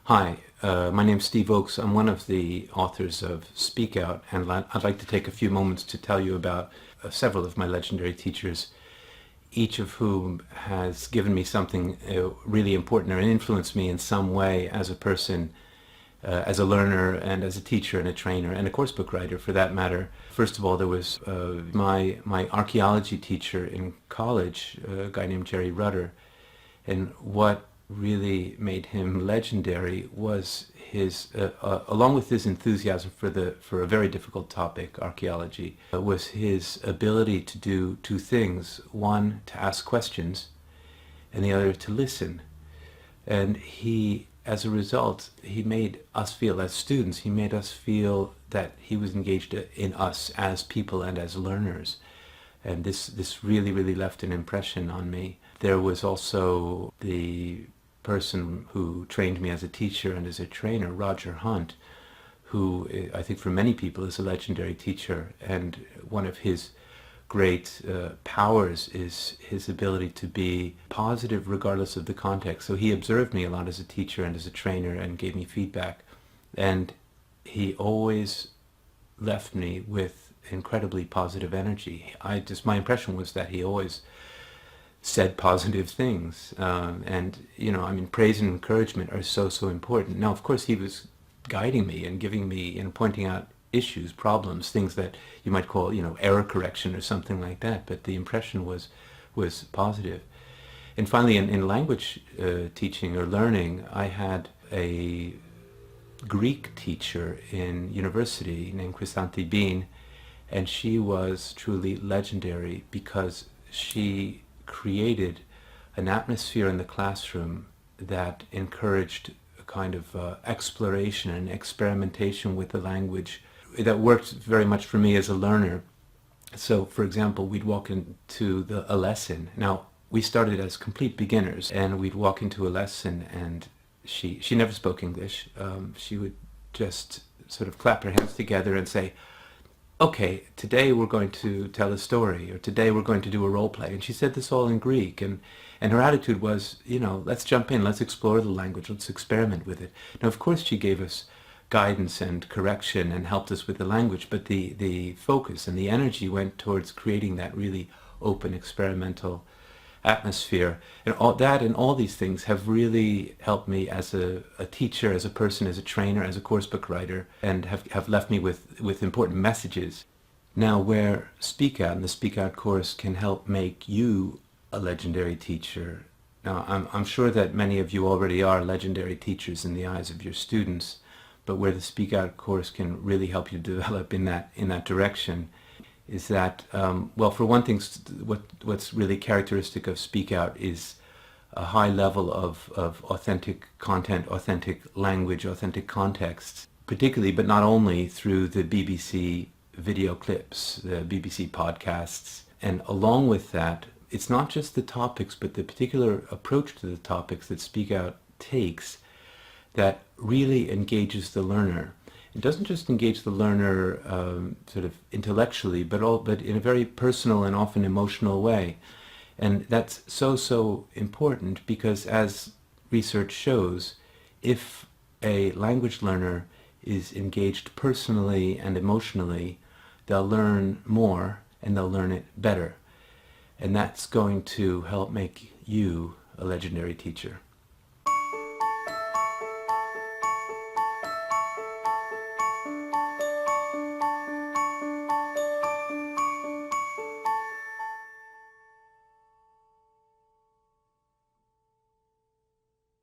Hi, my name's Steve Oakes. I'm one of the authors of Speakout, and I'd like to take a few moments to tell you about several of my legendary teachers, each of whom has given me something really important or influenced me in some way as a person, as a learner, and as a teacher and a trainer, and a course book writer for that matter. First of all, there was my archaeology teacher in college, a guy named Jerry Rudder, and what really made him legendary was his, along with his enthusiasm for a very difficult topic, archaeology, was his ability to do two things: one, to ask questions, and the other, to listen. And he, as a result, he made us feel, as students, he made us feel that he was engaged in us as people and as learners. And this really left an impression on me. There was also the person who trained me as a teacher and as a trainer, Roger Hunt, who I think for many people is a legendary teacher, and one of his great powers is his ability to be positive regardless of the context. So he observed me a lot as a teacher and as a trainer and gave me feedback, and he always left me with incredibly positive energy. My impression was that he always said positive things, and praise and encouragement are so important. Now, of course, he was guiding me and giving me and pointing out issues, problems, things that you might call error correction or something like that, but the impression was positive. And finally, in language teaching or learning, I had a Greek teacher in university named Chrysanthi Bean, and she was truly legendary because she created an atmosphere in the classroom that encouraged a kind of exploration and experimentation with the language that worked very much for me as a learner. So, for example, we'd walk into a lesson. Now, we started as complete beginners, and we'd walk into a lesson, and she never spoke English. She would just sort of clap her hands together and say, "Okay, today we're going to tell a story," or "Today we're going to do a role play." And she said this all in Greek, and her attitude was, let's jump in, let's explore the language, let's experiment with it. Now, of course, she gave us guidance and correction and helped us with the language, but the focus and the energy went towards creating that really open, experimental atmosphere. And all these things have really helped me as a teacher, as a person, as a trainer, as a course book writer, and have left me with important messages. Now, where Speakout and the Speakout course can help make you a legendary teacher. Now, I'm sure that many of you already are legendary teachers in the eyes of your students, but where the Speakout course can really help you develop in that direction is that, well, for one thing, what's really characteristic of Speakout is a high level of authentic content, authentic language, authentic contexts, particularly, but not only, through the BBC video clips, the BBC podcasts. And along with that, it's not just the topics, but the particular approach to the topics that Speakout takes that really engages the learner. It doesn't just engage the learner sort of intellectually, but in a very personal and often emotional way. And that's so important because, as research shows, if a language learner is engaged personally and emotionally, they'll learn more and they'll learn it better. And that's going to help make you a legendary teacher.